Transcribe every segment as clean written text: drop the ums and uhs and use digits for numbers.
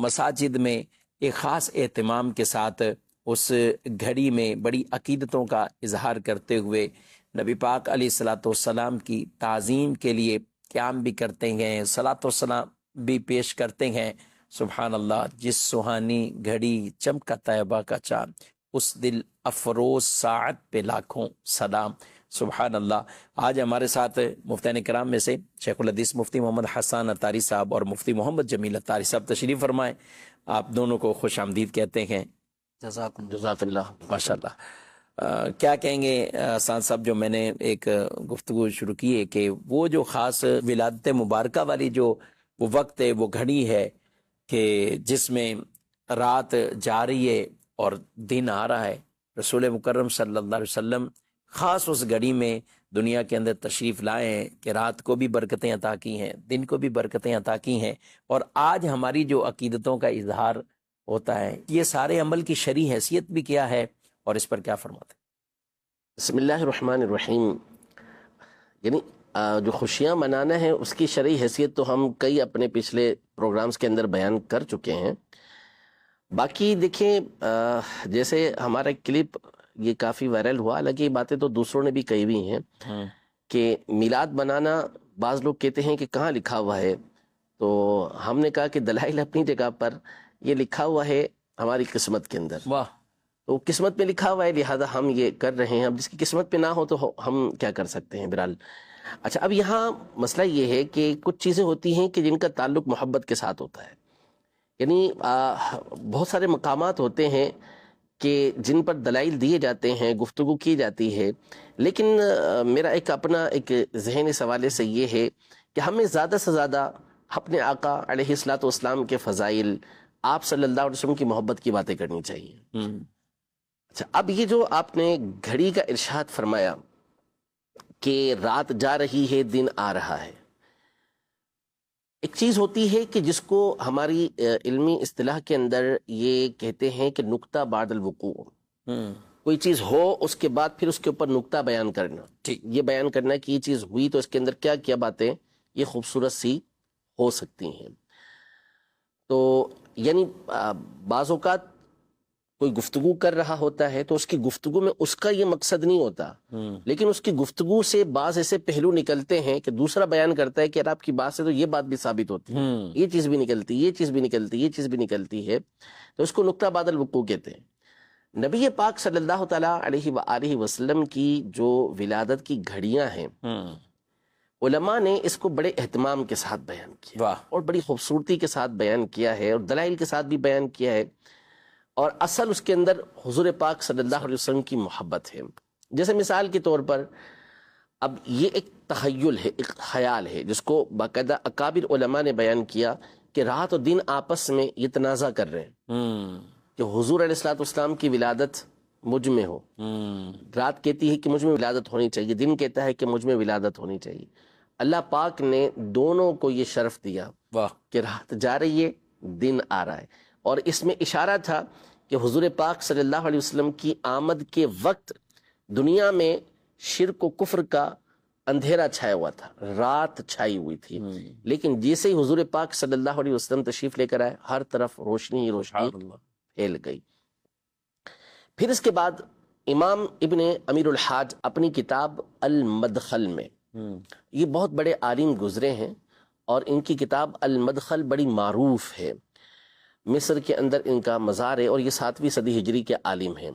مساجد میں ایک خاص اہتمام کے ساتھ اس گھڑی میں بڑی عقیدتوں کا اظہار کرتے ہوئے نبی پاک علیہ الصلاۃ والسلام کی تعظیم کے لیے قیام بھی کرتے ہیں، صلاۃ والسلام بھی پیش کرتے ہیں۔ سبحان اللہ، جس سہانی گھڑی چمکا طیبہ کا چاند، اس دل افروز ساعت پہ لاکھوں سلام۔ سبحان اللہ۔ آج ہمارے ساتھ مفتیان کرام میں سے شیخ الحدیث مفتی محمد حسان اتاری صاحب اور مفتی محمد جمیل اتاری صاحب تشریف فرمائیں۔ آپ دونوں کو خوش آمدید کہتے ہیں۔ جزاک اللہ، ماشاء اللہ۔ کیا کہیں گے اساتذہ صاحب، جو میں نے ایک گفتگو شروع کی ہے کہ وہ جو خاص ولادت مبارکہ والی جو وہ وقت ہے، وہ گھڑی ہے کہ جس میں رات جا رہی ہے اور دن آ رہا ہے، رسول مکرم صلی اللہ علیہ وسلم خاص اس گھڑی میں دنیا کے اندر تشریف لائے ہیں کہ رات کو بھی برکتیں عطا کی ہیں، دن کو بھی برکتیں عطا کی ہیں، اور آج ہماری جو عقیدتوں کا اظہار ہوتا ہے، یہ سارے عمل کی شرعی حیثیت بھی کیا ہے اور اس پر کیا فرماتے ہیں؟ بسم اللہ الرحمن الرحیم۔ یعنی جو خوشیاں منانا ہے اس کی شرعی حیثیت تو ہم کئی اپنے پچھلے پروگرامز کے اندر بیان کر چکے ہیں۔ باقی دیکھیں، جیسے ہمارا کلپ یہ کافی وائرل ہوا، حالانکہ یہ باتیں تو دوسروں نے بھی کہی ہوئی ہیں کہ میلاد بنانا بعض لوگ کہتے ہیں کہ کہاں لکھا ہوا ہے، تو ہم نے کہا کہ دلائل اپنی جگہ پر، یہ لکھا ہوا ہے ہماری قسمت کے اندر۔ واہ، تو قسمت میں لکھا ہوا ہے، لہذا ہم یہ کر رہے ہیں۔ اب جس کی قسمت پہ نہ ہو تو ہم کیا کر سکتے ہیں؟ بہرحال اچھا، اب یہاں مسئلہ یہ ہے کہ کچھ چیزیں ہوتی ہیں کہ جن کا تعلق محبت کے ساتھ ہوتا ہے۔ یعنی بہت سارے مقامات ہوتے ہیں کہ جن پر دلائل دیے جاتے ہیں، گفتگو کی جاتی ہے، لیکن میرا ایک اپنا ایک ذہن اس حوالے سے یہ ہے کہ ہمیں زیادہ سے زیادہ اپنے آقا علیہ الصلوۃ والسلام کے فضائل، آپ صلی اللہ علیہ وسلم کی محبت کی باتیں کرنی چاہیے۔ اچھا، اب یہ جو آپ نے گھڑی کا ارشاد فرمایا کہ رات جا رہی ہے، دن آ رہا ہے، ایک چیز ہوتی ہے کہ جس کو ہماری علمی اصطلاح کے اندر یہ کہتے ہیں کہ نقطہ بعد الوقوع۔ کوئی چیز ہو اس کے بعد پھر اس کے اوپر نقطہ بیان کرنا، یہ بیان کرنا کہ یہ چیز ہوئی تو اس کے اندر کیا کیا باتیں یہ خوبصورت سی ہو سکتی ہیں۔ تو یعنی بعض اوقات کوئی گفتگو کر رہا ہوتا ہے تو اس کی گفتگو میں اس کا یہ مقصد نہیں ہوتا، لیکن اس کی گفتگو سے بعض ایسے پہلو نکلتے ہیں کہ دوسرا بیان کرتا ہے کہ یار آپ کی بات سے تو یہ بات بھی ثابت ہوتی ہے، یہ چیز بھی نکلتی، یہ چیز بھی نکلتی، یہ چیز بھی نکلتی ہے، تو اس کو نقطہ بعد الوقوع کہتے ہیں۔ نبی پاک صلی اللہ تعالیٰ علیہ وآلہ وسلم کی جو ولادت کی گھڑیاں ہیں، علماء نے اس کو بڑے اہتمام کے ساتھ بیان کیا اور بڑی خوبصورتی کے ساتھ بیان کیا ہے اور دلائل کے ساتھ بھی بیان کیا ہے، اور اصل اس کے اندر حضور پاک صلی اللہ علیہ وسلم کی محبت ہے۔ جیسے مثال کے طور پر، اب یہ ایک تخیل ہے، ایک خیال ہے، جس کو باقاعدہ اکابر علماء نے بیان کیا کہ رات اور دن آپس میں یہ تنازع کر رہے ہیں کہ حضور علیہ الصلوۃ والسلام کی ولادت مجھ میں ہو۔ رات کہتی ہے کہ مجھ میں ولادت ہونی چاہیے، دن کہتا ہے کہ مجھ میں ولادت ہونی چاہیے۔ اللہ پاک نے دونوں کو یہ شرف دیا کہ رات جا رہی ہے، دن آ رہا ہے، اور اس میں اشارہ تھا کہ حضور پاک صلی اللہ علیہ وسلم کی آمد کے وقت دنیا میں شرک و کفر کا اندھیرا چھایا ہوا تھا، رات چھائی ہوئی تھی، لیکن جیسے ہی حضور پاک صلی اللہ علیہ وسلم تشریف لے کر آئے، ہر طرف روشنی ہی روشنی پھیل گئی۔ پھر اس کے بعد امام ابن امیر الحاج اپنی کتاب المدخل میں، یہ بہت بڑے عالم گزرے ہیں اور ان کی کتاب المدخل بڑی معروف ہے، مصر کے اندر ان کا مزار ہے اور یہ 7ویں صدی ہجری کے عالم ہیں۔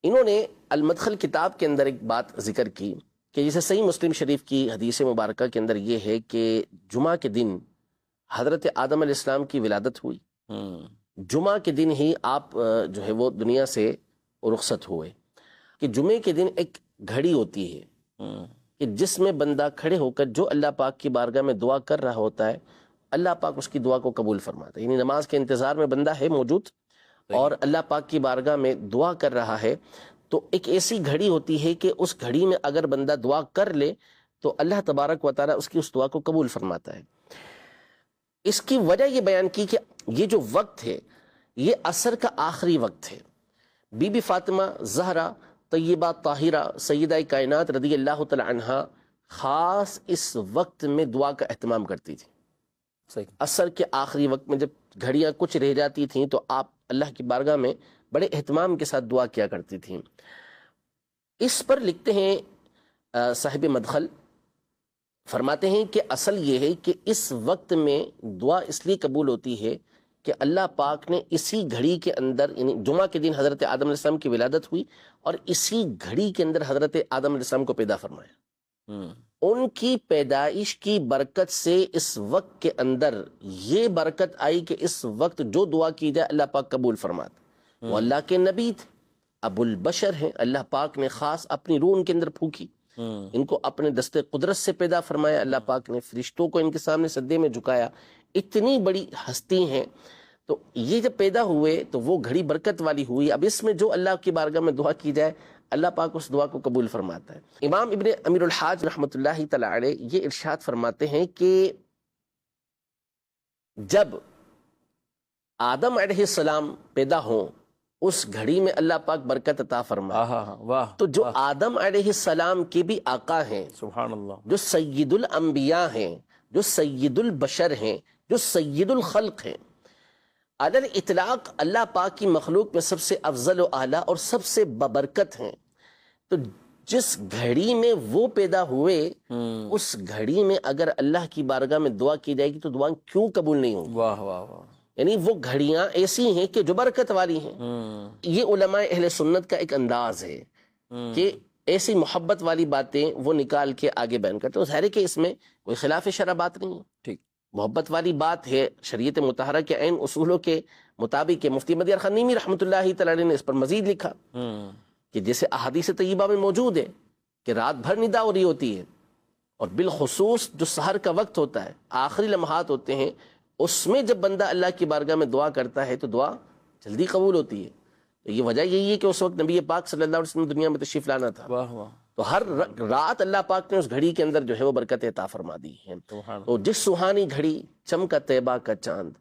انہوں نے المدخل کتاب کے اندر ایک بات ذکر کی کہ جیسے صحیح مسلم شریف کی حدیث مبارکہ کے اندر یہ ہے کہ جمعہ کے دن حضرت آدم علیہ السلام کی ولادت ہوئی، جمعہ کے دن ہی آپ جو ہے وہ دنیا سے رخصت ہوئے، کہ جمعے کے دن ایک گھڑی ہوتی ہے کہ جس میں بندہ کھڑے ہو کر جو اللہ پاک کی بارگاہ میں دعا کر رہا ہوتا ہے، اللہ پاک اس کی دعا کو قبول فرماتا ہے۔ یعنی نماز کے انتظار میں بندہ ہے موجود اور اللہ پاک کی بارگاہ میں دعا کر رہا ہے، تو ایک ایسی گھڑی ہوتی ہے کہ اس گھڑی میں اگر بندہ دعا کر لے تو اللہ تبارک و تعالیٰ اس کی اس دعا کو قبول فرماتا ہے۔ اس کی وجہ یہ بیان کی کہ یہ جو وقت ہے یہ عصر کا آخری وقت ہے۔ بی بی فاطمہ زہرا طیبہ طاہرہ سیدہ کائنات رضی اللہ تعالی عنہا خاص اس وقت میں دعا کا اہتمام کرتی تھی۔ عصر کے آخری وقت میں جب گھڑیاں کچھ رہ جاتی تھیں تو آپ اللہ کی بارگاہ میں بڑے اہتمام کے ساتھ دعا کیا کرتی تھیں۔ اس پر لکھتے ہیں صاحب مدخل، فرماتے ہیں کہ اصل یہ ہے کہ اس وقت میں دعا اس لیے قبول ہوتی ہے کہ اللہ پاک نے اسی گھڑی کے اندر، یعنی جمعہ کے دن حضرت آدم علیہ السلام کی ولادت ہوئی اور اسی گھڑی کے اندر حضرت آدم علیہ السلام کو پیدا فرمایا۔ ان کی پیدائش کی برکت سے اس وقت کے اندر یہ برکت آئی کہ اس وقت جو دعا کی جائے اللہ پاک قبول فرماتا۔ وہ اللہ کے نبی تھے، ابو البشر ہیں، اللہ پاک نے خاص اپنی روح ان کے اندر پھونکی، ان کو اپنے دست قدرت سے پیدا فرمایا، اللہ پاک نے فرشتوں کو ان کے سامنے سجدے میں جھکایا، اتنی بڑی ہستی ہیں۔ تو یہ جب پیدا ہوئے تو وہ گھڑی برکت والی ہوئی۔ اب اس میں جو اللہ کی بارگاہ میں دعا کی جائے اللہ پاک اس دعا کو قبول فرماتا ہے۔ امام ابن امیر الحاج رحمۃ اللہ تعالی علیہ یہ ارشاد فرماتے ہیں کہ جب آدم علیہ السلام پیدا ہوں اس گھڑی میں اللہ پاک برکت عطا فرمائے، تو جو آدم علیہ السلام کے بھی آقا ہیں، سبحان اللہ، جو سید الانبیاء ہیں، جو سید البشر ہیں، جو سید الخلق ہیں، علی الاطلاق اللہ پاک کی مخلوق میں سب سے افضل و اعلیٰ اور سب سے ببرکت ہیں، تو جس گھڑی میں وہ پیدا ہوئے اس گھڑی میں اگر اللہ کی بارگاہ میں دعا کی جائے گی تو دعا کیوں قبول نہیں ہوگی؟ واہ واہ واہ، یعنی وہ گھڑیاں ایسی ہیں کہ جو برکت والی ہیں۔ یہ علماء اہل سنت کا ایک انداز ہے کہ ایسی محبت والی باتیں وہ نکال کے آگے بیان کرتے ہیں۔ ظاہر ہے کہ اس میں کوئی خلاف شرع بات نہیں ہے، ٹھیک، محبت والی بات ہے، شریعت مطہرہ کے عین اصولوں کے مطابق۔ مفتی مدیار خانیمی رحمۃ اللہ تعالی نے اس پر مزید لکھا کہ جیسے احادیث طیبہ میں موجود ہے کہ رات بھر ندا ہو رہی ہوتی ہے اور بالخصوص جو سحر کا وقت ہوتا ہے، آخری لمحات ہوتے ہیں، اس میں جب بندہ اللہ کی بارگاہ میں دعا کرتا ہے تو دعا جلدی قبول ہوتی ہے۔ تو یہ وجہ یہی ہے کہ اس وقت نبی پاک صلی اللہ علیہ وسلم دنیا میں تشریف لانا تھا، تو ہر رات اللہ پاک نے اس گھڑی کے اندر جو ہے وہ برکت عطا فرما دی ہے۔ تو جس سہانی گھڑی چمکا طیبہ کا چاند،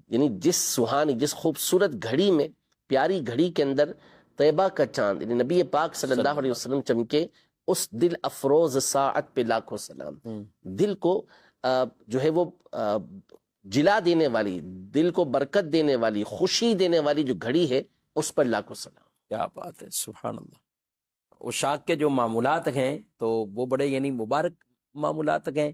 یعنی جس سہانی، جس خوبصورت گھڑی میں، پیاری گھڑی کے اندر طیبہ کا چاند یعنی نبی پاک صلی اللہ علیہ وسلم چمکے، اس دل افروز ساعت پہ لاکھوں سلام۔ دل کو جو ہے وہ جلا دینے والی، دل کو برکت دینے والی، خوشی دینے والی جو گھڑی ہے اس پر لاکھوں سلام۔ کیا بات ہے، سبحان اللہ۔ عشاق کے جو معمولات ہیں تو وہ بڑے یعنی مبارک معمولات ہیں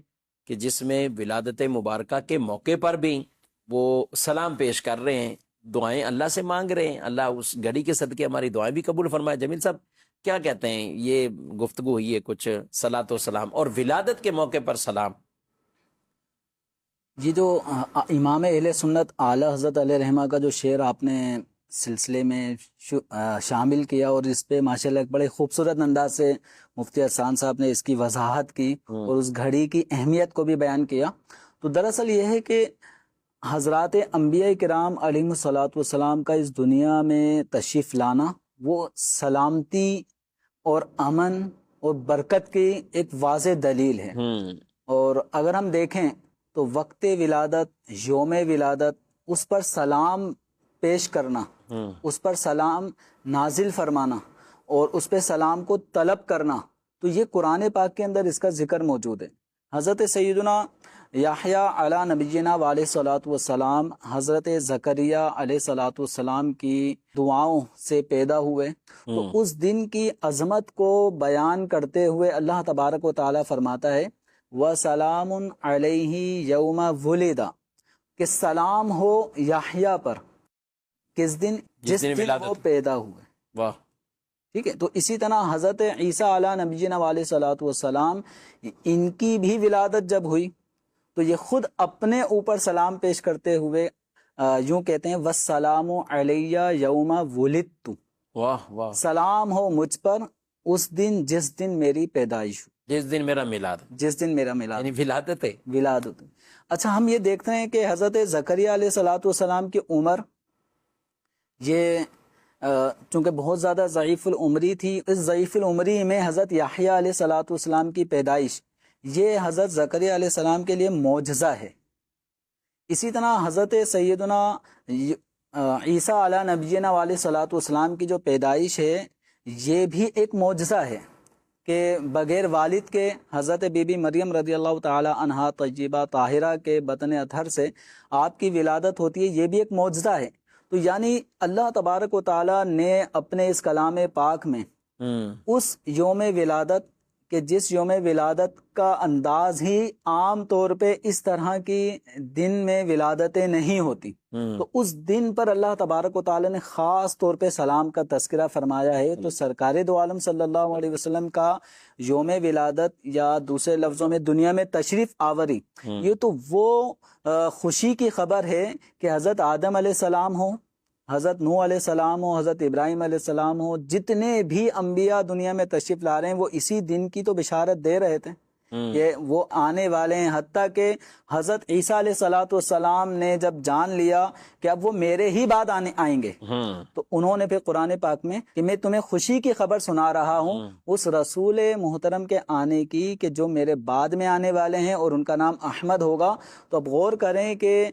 کہ جس میں ولادت مبارکہ کے موقع پر بھی وہ سلام پیش کر رہے ہیں، دعائیں اللہ سے مانگ رہے ہیں، اللہ اس گھڑی کے صدقے ہماری دعائیں بھی قبول فرمائے۔ جمیل صاحب کیا کہتے ہیں، یہ گفتگو ہوئی ہے کچھ صلاۃ و سلام اور ولادت کے موقع پر سلام؟ یہ جو امام اہل سنت اعلی حضرت علیہ رحمہ کا جو شعر آپ نے سلسلے میں شامل کیا اور اس پہ ماشاءاللہ ایک بڑے خوبصورت انداز سے مفتی احسان صاحب نے اس کی وضاحت کی اور اس گھڑی کی اہمیت کو بھی بیان کیا، تو دراصل یہ ہے کہ حضرات انبیاء کرام علیہ الصلوۃ والسلام کا اس دنیا میں تشریف لانا وہ سلامتی اور امن اور برکت کی ایک واضح دلیل ہے۔ اور اگر ہم دیکھیں تو وقت ولادت، یوم ولادت، اس پر سلام پیش کرنا، اس پر سلام نازل فرمانا اور اس پہ سلام کو طلب کرنا، تو یہ قرآن پاک کے اندر اس کا ذکر موجود ہے۔ حضرت سیدنا یحییٰ علی نبینا علیہ الصلوۃ والسلام حضرت زکریہ علیہ الصلوۃ والسلام کی دعاؤں سے پیدا ہوئے، تو اس دن کی عظمت کو بیان کرتے ہوئے اللہ تبارک و تعالی فرماتا ہے وَسَلَامٌ عَلَيْهِ يَوْمَ وُلِدَ، کہ سلام ہو یحییٰ پر کس دن؟ جس دن وہ پیدا ہوئے۔ واہ، ٹھیک ہے۔ تو اسی طرح حضرت عیسیٰ علیہ نبینا علیہ الصلوۃ والسلام، ان کی بھی ولادت جب ہوئی تو یہ خود اپنے اوپر سلام پیش کرتے ہوئے یوں کہتے ہیں وَالسَّلَامُ عَلَيَّ يَوْمَ وُلِدتُ، واہ واہ، سلام ہو مجھ پر اس دن جس دن میری پیدائش ہو، جس دن میرا میلاد، جس دن میرا میلاد، یعنی ولادت ہے۔ ولادت۔ اچھا، ہم یہ دیکھتے ہیں کہ حضرت زکریہ علیہ الصلوۃ والسلام کی عمر یہ چونکہ بہت زیادہ ضعیف العمری تھی، اس ضعیف العمری میں حضرت یحییٰ علیہ الصلوۃ والسلام کی پیدائش یہ حضرت زکریہ علیہ السلام کے لیے معجزہ ہے۔ اسی طرح حضرت سیدنا عیسیٰ علیہ نبینا علیہ الصلوۃ والسلام کی جو پیدائش ہے یہ بھی ایک معجزہ ہے، کہ بغیر والد کے حضرت بی بی مریم رضی اللہ تعالی عنہا طیبہ طاہرہ کے بطن اطہر سے آپ کی ولادت ہوتی ہے، یہ بھی ایک معجزہ ہے۔ تو یعنی اللہ تبارک و تعالی نے اپنے اس کلام پاک میں اس یوم ولادت کہ جس یوم ولادت کا انداز ہی عام طور پہ اس طرح کی دن میں ولادتیں نہیں ہوتی، تو اس دن پر اللہ تبارک و تعالی نے خاص طور پہ سلام کا تذکرہ فرمایا ہے۔ تو سرکار دو عالم صلی اللہ علیہ وسلم کا یوم ولادت یا دوسرے لفظوں میں دنیا میں تشریف آوری، یہ تو وہ خوشی کی خبر ہے کہ حضرت آدم علیہ السلام ہو، حضرت نوح علیہ السلام ہو، حضرت ابراہیم علیہ السلام ہو، جتنے بھی انبیاء دنیا میں تشریف لا رہے ہیں وہ اسی دن کی تو بشارت دے رہے تھے کہ وہ آنے والے ہیں۔ حتیٰ کہ حضرت عیسیٰ علیہ السلام نے جب جان لیا کہ اب وہ میرے ہی بعد آئیں گے، تو انہوں نے پھر قرآن پاک میں کہ میں تمہیں خوشی کی خبر سنا رہا ہوں اس رسول محترم کے آنے کی کہ جو میرے بعد میں آنے والے ہیں اور ان کا نام احمد ہوگا۔ تو اب غور کریں کہ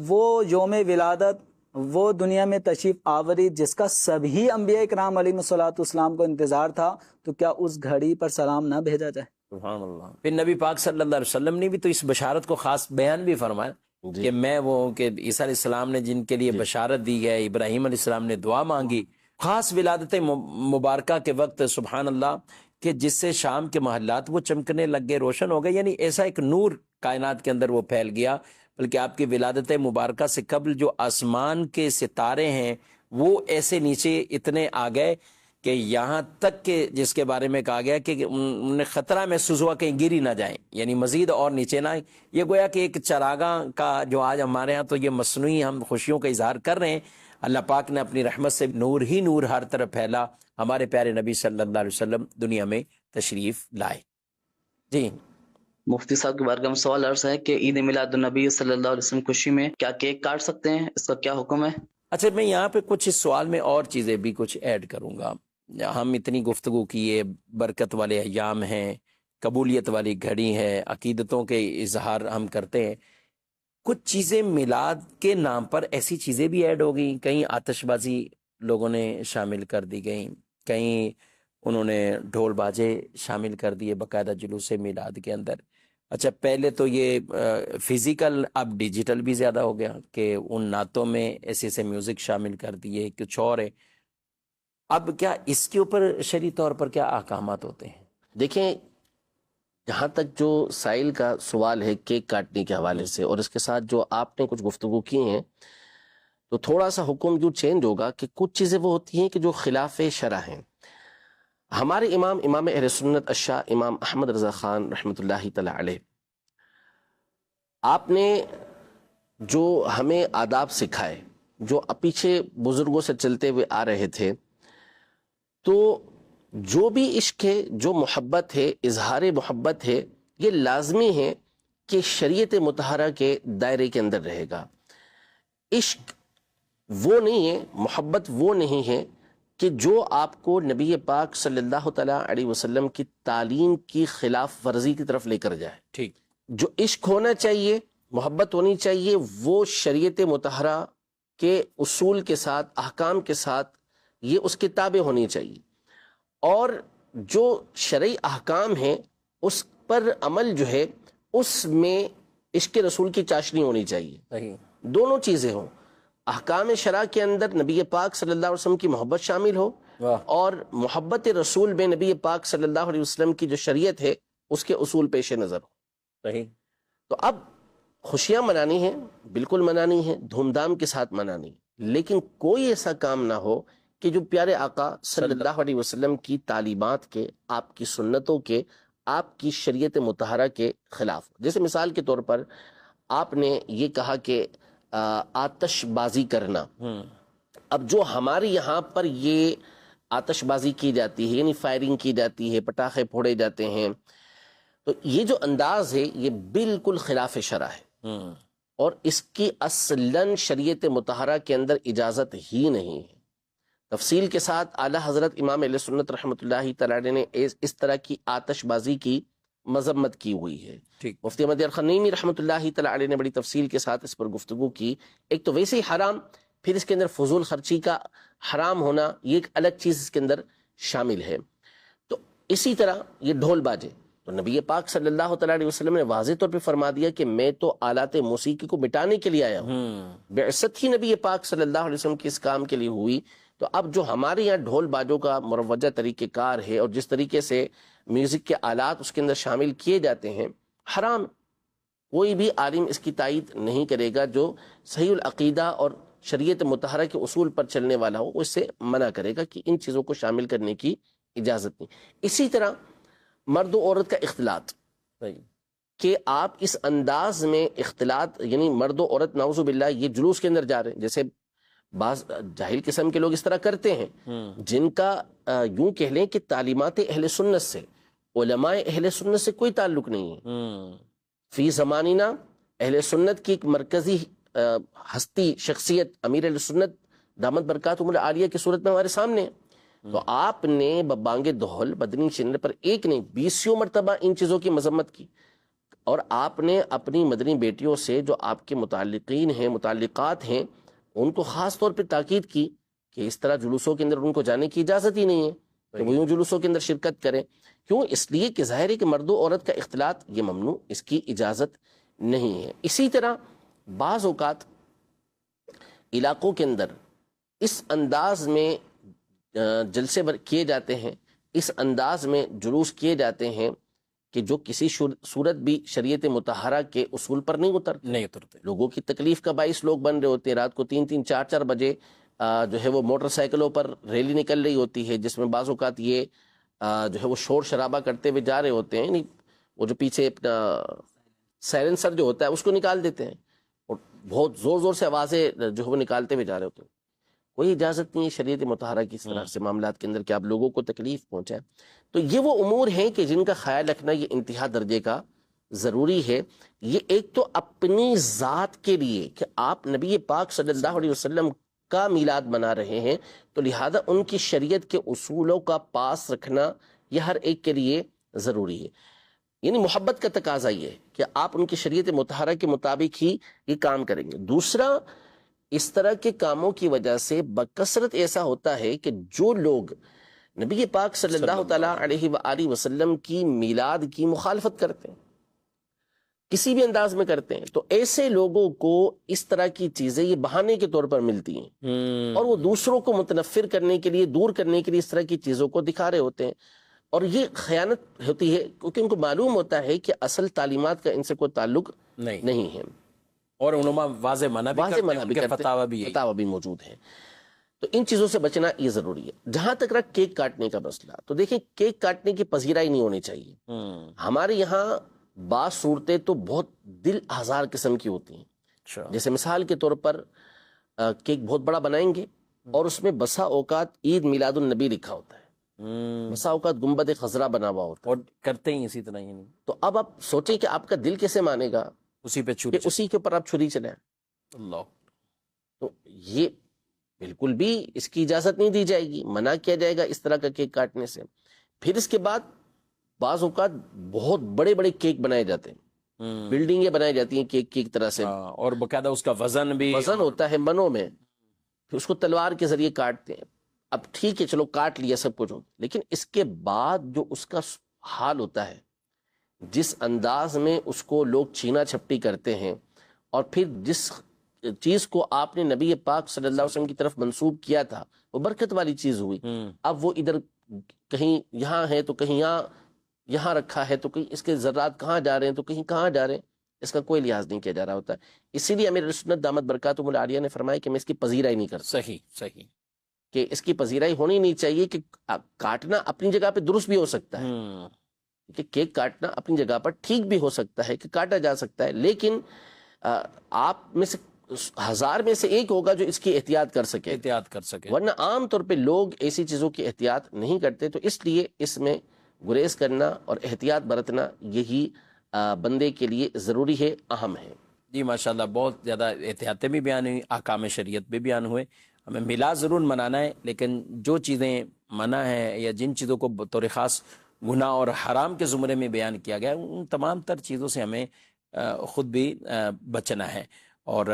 وہ یوم ولادت، وہ دنیا میں تشریف آوری جس کا سبھی انبیاء اکرام علیہ الصلوۃ والسلام کو انتظار تھا، تو کیا اس گھڑی پر سلام نہ بھیجا جائے؟ سبحان اللہ۔ پھر نبی پاک صلی اللہ علیہ وسلم نے بھی تو اس بشارت کو خاص بیان بھی فرمایا کہ میں وہ ہوں کہ عیسیٰ علیہ السلام نے جن کے لیے بشارت دی ہے، ابراہیم علیہ السلام نے دعا مانگی خاص ولادت مبارکہ کے وقت، سبحان اللہ، کہ جس سے شام کے محلات وہ چمکنے لگ گئے، روشن ہو گئے، یعنی ایسا ایک نور کائنات کے اندر وہ پھیل گیا۔ بلکہ آپ کی ولادت مبارکہ سے قبل جو آسمان کے ستارے ہیں وہ ایسے نیچے اتنے آ گئے کہ یہاں تک کہ جس کے بارے میں کہا گیا کہ انہیں خطرہ محسوس ہوا کہیں گری نہ جائیں، یعنی مزید اور نیچے نہ آئیں۔ یہ گویا کہ ایک چراغاں کا جو آج ہمارے ہاں تو یہ مصنوعی ہم خوشیوں کا اظہار کر رہے ہیں، اللہ پاک نے اپنی رحمت سے نور ہی نور ہر طرف پھیلا، ہمارے پیارے نبی صلی اللہ علیہ وسلم دنیا میں تشریف لائے۔ جی مفتی صاحب کے بارگاہ میں سوال عرض ہے کہ عید میلاد النبی صلی اللہ علیہ وسلم خوشی میں کیا کیک کاٹ سکتے ہیں؟ اس کا کیا حکم ہے؟ اچھا، میں یہاں پہ کچھ اس سوال میں اور چیزیں بھی کچھ ایڈ کروں گا۔ ہم اتنی گفتگو کیے، برکت والے ایام ہیں، قبولیت والی گھڑی ہے، عقیدتوں کے اظہار ہم کرتے ہیں، کچھ چیزیں میلاد کے نام پر ایسی چیزیں بھی ایڈ ہو گئیں، کہیں آتش بازی لوگوں نے شامل کر دی گئیں، کہیں انہوں نے ڈھول باجے شامل کر دیے باقاعدہ جلوس میلاد کے اندر۔ اچھا، پہلے تو یہ فزیکل، اب ڈیجیٹل بھی زیادہ ہو گیا کہ ان نعتوں میں ایسے ایسے میوزک شامل کر دیے، کچھ اور ہے۔ اب کیا اس کے اوپر شرعی طور پر کیا احکامات ہوتے ہیں؟ دیکھیں، جہاں تک جو سائل کا سوال ہے کیک کاٹنے کے حوالے سے، اور اس کے ساتھ جو آپ نے کچھ گفتگو کی ہیں، تو تھوڑا سا حکم جو چینج ہوگا کہ کچھ چیزیں وہ ہوتی ہیں کہ جو خلاف شرع ہیں۔ ہمارے امام اہل سنت الشاہ امام احمد رضا خان رحمۃ اللہ تعالی علیہ، آپ نے جو ہمیں آداب سکھائے، جو پیچھے بزرگوں سے چلتے ہوئے آ رہے تھے، تو جو بھی عشق ہے، جو محبت ہے، اظہار محبت ہے، یہ لازمی ہے کہ شریعت مطہرہ کے دائرے کے اندر رہے گا۔ عشق وہ نہیں ہے، محبت وہ نہیں ہے کہ جو آپ کو نبی پاک صلی اللہ تعالیٰ علیہ وسلم کی تعلیم کی خلاف ورزی کی طرف لے کر جائے۔ ٹھیک، جو عشق ہونا چاہیے، محبت ہونی چاہیے، وہ شریعت مطہرہ کے اصول کے ساتھ، احکام کے ساتھ، یہ اس کی تابع ہونی چاہیے، اور جو شرعی احکام ہیں اس پر عمل جو ہے اس میں عشق رسول کی چاشنی ہونی چاہیے۔ صحیح، دونوں چیزیں ہوں، احکام شرع کے اندر نبی پاک صلی اللہ علیہ وسلم کی محبت شامل ہو، اور محبت رسول میں نبی پاک صلی اللہ علیہ وسلم کی جو شریعت ہے اس کے اصول پیش نظر ہو۔ صحیح۔ تو اب خوشیاں منانی ہیں، بالکل منانی ہیں، دھوم دھام کے ساتھ منانی، لیکن کوئی ایسا کام نہ ہو کہ جو پیارے آقا صلی اللہ علیہ وسلم کی تعلیمات کے، آپ کی سنتوں کے، آپ کی شریعت مطہرہ کے خلاف۔ جیسے مثال کے طور پر آپ نے یہ کہا کہ آتش بازی کرنا، اب جو ہمارے یہاں پر یہ آتش بازی کی جاتی ہے، یعنی فائرنگ کی جاتی ہے، پٹاخے پھوڑے جاتے ہیں، تو یہ جو انداز ہے یہ بالکل خلاف شرع ہے، اور اس کی اصلاً شریعت مطہرہ کے اندر اجازت ہی نہیں ہے۔ تفصیل کے ساتھ اعلیٰ حضرت امام اہل سنت رحمۃ اللہ تعالی نے اس طرح کی آتش بازی کی مذمت کی ہوئی ہے۔ مفتی احمد الخنیمی رحمۃ اللہ تعالی نے بڑی تفصیل کے ساتھ اس پر گفتگو کی۔ ایک تو ویسے ہی حرام، پھر اس کے اندر فضول خرچی کا حرام ہونا، یہ ایک الگ چیز اس کے اندر شامل ہے۔ تو اسی طرح یہ ڈھول باجے، تو نبی پاک صلی اللہ تعالیٰ علیہ وسلم نے واضح طور پہ فرما دیا کہ میں تو آلات موسیقی کو مٹانے کے لیے آیا ہوں، بعثت ہی نبی پاک صلی اللہ علیہ وسلم کی اس کام کے لیے ہوئی۔ تو اب جو ہمارے یہاں ڈھول باجوں کا مروجہ طریقہ کار ہے اور جس طریقے سے میوزک کے آلات اس کے اندر شامل کیے جاتے ہیں، حرام، کوئی بھی عالم اس کی تائید نہیں کرے گا جو صحیح العقیدہ اور شریعت مطہرہ کے اصول پر چلنے والا ہو، وہ اس سے منع کرے گا کہ ان چیزوں کو شامل کرنے کی اجازت نہیں۔ اسی طرح مرد و عورت کا اختلاط، کہ آپ اس انداز میں اختلاط، یعنی مرد و عورت نعوذ باللہ یہ جلوس کے اندر جا رہے ہیں، جیسے بعض جاہل قسم کے لوگ اس طرح کرتے ہیں، جن کا یوں کہہ لیں کہ تعلیمات اہل سنت سے، علماء اہل سنت سے کوئی تعلق نہیں ہے۔ فی زماننا اہل سنت کی ایک مرکزی ہستی، شخصیت امیر اہل سنت دامت برکاتہم العالیہ کی صورت میں ہمارے سامنے ہے، تو آپ نے ببانگ دھول بدنی چینل پر ایک نہیں 20 مرتبہ ان چیزوں کی مذمت کی، اور آپ نے اپنی مدنی بیٹیوں سے جو آپ کے متعلقین ہیں، متعلقات ہیں، ان کو خاص طور پہ تاکید کی کہ اس طرح جلوسوں کے اندر ان کو جانے کی اجازت ہی نہیں ہے کہ وہ یوں جلوسوں کے اندر شرکت کریں۔ کیوں؟ اس لیے کہ ظاہر ہے کہ مرد و عورت کا اختلاط یہ ممنوع، اس کی اجازت نہیں ہے۔ اسی طرح بعض اوقات علاقوں کے اندر اس انداز میں جلسے کیے جاتے ہیں، اس انداز میں جلوس کیے جاتے ہیں کہ جو کسی صورت بھی شریعت مطہرہ کے اصول پر نہیں اترتے، لوگوں کی تکلیف کا باعث لوگ بن رہے ہوتے ہیں۔ رات کو 3-3 4-4 بجے جو ہے وہ موٹر سائیکلوں پر ریلی نکل رہی ہوتی ہے، جس میں بعض اوقات یہ جو ہے وہ شور شرابہ کرتے ہوئے جا رہے ہوتے ہیں، وہ جو پیچھے اپنا سائلنسر جو ہوتا ہے اس کو نکال دیتے ہیں اور بہت زور زور سے آوازیں جو ہے وہ نکالتے ہوئے جا رہے ہوتے ہیں۔ کوئی اجازت نہیں ہے شریعت مطہرہ کی اس طرح سے معاملات کے اندر کہ آپ لوگوں کو تکلیف پہنچائیں۔ تو یہ وہ امور ہیں کہ جن کا خیال رکھنا یہ انتہا درجے کا ضروری ہے۔ یہ ایک تو اپنی ذات کے لیے کہ آپ نبی پاک صلی اللہ علیہ وسلم کا میلاد منا رہے ہیں، تو لہذا ان کی شریعت کے اصولوں کا پاس رکھنا یہ ہر ایک کے لیے ضروری ہے، یعنی محبت کا تقاضا یہ ہے کہ آپ ان کی شریعت مطہرہ کے مطابق ہی یہ کام کریں گے۔ دوسرا، اس طرح کے کاموں کی وجہ سے بکثرت ایسا ہوتا ہے کہ جو لوگ نبی پاک صلی اللہ تعالیٰ علیہ وآلہ وسلم کی میلاد کی مخالفت کرتے ہیں، کسی بھی انداز میں کرتے ہیں، تو ایسے لوگوں کو اس طرح کی چیزیں یہ بہانے کے طور پر ملتی ہیں، اور وہ دوسروں کو متنفر کرنے کے لیے، دور کرنے کے لیے اس طرح کی چیزوں کو دکھا رہے ہوتے ہیں، اور یہ خیانت ہوتی ہے کیونکہ ان کو معلوم ہوتا ہے کہ اصل تعلیمات کا ان سے کوئی تعلق نہیں ہے، اور علماء واضح منع بھی کرتے ہیں، فتاوی بھی موجود ہیں۔ تو ان چیزوں سے بچنا یہ ضروری ہے۔ جہاں تک رہا کیک کاٹنے کا مسئلہ، تو دیکھیں کیک کاٹنے کی پذیرائی نہیں ہونی چاہیے۔ ہمارے یہاں بعض صورتیں تو بہت دل آزار قسم کی ہوتی ہیں، جیسے مثال کے طور پر کیک بہت بڑا بنائیں گے اور اس میں بسا اوقات عید میلاد النبی لکھا ہوتا ہے، بسا اوقات گنبد خضرا بنا ہوا ہوتا ہے، اور کرتے ہیں اسی طرح ہی نہیں۔ تو اب آپ سوچیں کہ آپ کا دل کیسے مانے گا اسی پہ کہ اسی کے اوپر آپ چھری چلائیں؟ اللہ، تو یہ بالکل بھی اس کی اجازت نہیں دی جائے گی، منع کیا جائے گا اس طرح کا کیک کاٹنے سے۔ پھر اس کے بعد بعض اوقات بہت بڑے بڑے کیک بنائے جاتے ہیں، بلڈنگیں بنائی جاتی ہیں کیک کی ایک طرح سے، اور باقاعدہ اس کا وزن ہوتا ہے منوں میں، پھر اس کو تلوار کے ذریعے کاٹتے ہیں۔ اب ٹھیک ہے چلو کاٹ لیا سب کچھ، لیکن اس کے بعد جو اس کا حال ہوتا ہے، جس انداز میں اس کو لوگ چھینا چھپٹی کرتے ہیں، اور پھر جس چیز کو آپ نے نبی پاک صلی اللہ علیہ وسلم کی طرف منسوب کیا تھا وہ برکت والی چیز ہوئی، اب وہ ادھر کہیں یہاں ہے تو کہیں یہاں رکھا ہے، تو کہیں اس کے ذرات کہاں جا رہے ہیں تو کہیں کہاں جا رہے ہیں، اس کا کوئی لحاظ نہیں کیا جا رہا ہوتا ہے۔ اسی لیے امیر سنت دامت برکاتہم العالیہ نے فرمایا کہ میں اس کی پذیرائی نہیں کرتا، صحیح کہ اس کی پذیرائی ہونی نہیں چاہیے، کہ کاٹنا اپنی جگہ پہ درست بھی ہو سکتا ہے، کہ کیک کاٹنا اپنی جگہ پر ٹھیک بھی ہو سکتا ہے، کہ کاٹا جا سکتا ہے، لیکن آپ میں سے 1000 میں سے ایک ہوگا جو اس کی احتیاط کر سکے، ورنہ عام طور پہ لوگ ایسی چیزوں کی احتیاط نہیں کرتے۔ تو اس لیے اس میں گریز کرنا اور احتیاط برتنا یہی بندے کے لیے ضروری ہے، اہم ہے۔ جی ماشاءاللہ، بہت زیادہ احتیاطیں بھی بیان ہوئی، احکام شریعت بھی بیان ہوئے۔ ہمیں میلاد ضرور منانا ہے، لیکن جو چیزیں منع ہیں یا جن چیزوں کو بطور خاص گناہ اور حرام کے زمرے میں بیان کیا گیا ہے، ان تمام تر چیزوں سے ہمیں خود بھی بچنا ہے، اور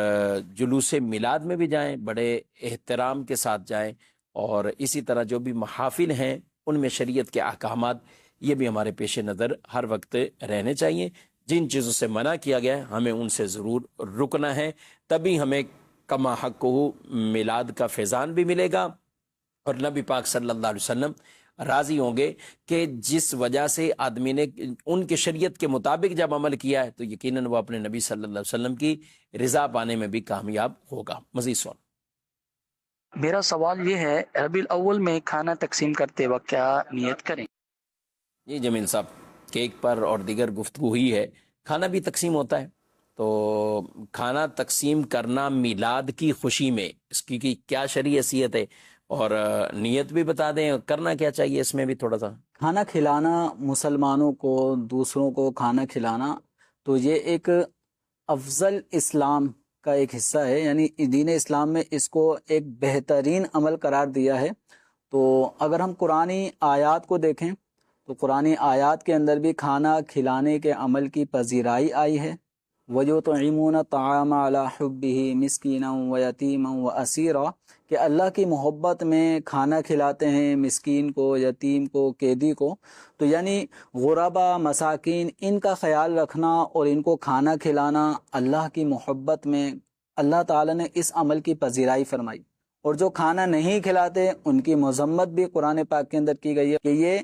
جلوس میلاد میں بھی جائیں بڑے احترام کے ساتھ جائیں، اور اسی طرح جو بھی محافل ہیں ان میں شریعت کے احکامات یہ بھی ہمارے پیش نظر ہر وقت رہنے چاہیے. جن چیزوں سے منع کیا گیا ہے ہمیں ان سے ضرور رکنا ہے, تبھی ہمیں کما حق میلاد کا فیضان بھی ملے گا, اور نبی پاک صلی اللہ علیہ وسلم راضی ہوں گے کہ جس وجہ سے آدمی نے ان کے شریعت کے مطابق جب عمل کیا ہے تو یقیناً وہ اپنے نبی صلی اللہ علیہ وسلم کی رضا پانے میں بھی کامیاب ہوگا. مزید سوال. میرا سوال یہ ہے، ربیع الاول میں کھانا تقسیم کرتے وقت کیا نیت کریں؟ جی جمیل صاحب، کیک پر اور دیگر گفتگو ہوئی ہے، کھانا بھی تقسیم ہوتا ہے. تو کھانا تقسیم کرنا میلاد کی خوشی میں اس کی کیا شرعی حیثیت ہے، اور نیت بھی بتا دیں، کرنا کیا چاہیے اس میں بھی تھوڑا سا. کھانا کھلانا، مسلمانوں کو دوسروں کو کھانا کھلانا، تو یہ ایک افضل اسلام کا ایک حصہ ہے. یعنی دین اسلام میں اس کو ایک بہترین عمل قرار دیا ہے. تو اگر ہم قرآنی آیات کو دیکھیں تو قرآنی آیات کے اندر بھی کھانا کھلانے کے عمل کی پذیرائی آئی ہے. وَيُطْعِمُونَ الطَّعَامَ عَلَىٰ حُبِّهِ مِسْكِينًا وَيَتِيمًا وَأَسِيرًا، کہ اللہ کی محبت میں کھانا کھلاتے ہیں مسکین کو، یتیم کو، قیدی کو. تو یعنی غربا، مساکین، ان کا خیال رکھنا اور ان کو کھانا کھلانا اللہ کی محبت میں اللہ تعالیٰ نے اس عمل کی پذیرائی فرمائی. اور جو کھانا نہیں کھلاتے ان کی مذمت بھی قرآن پاک کے اندر کی گئی ہے کہ یہ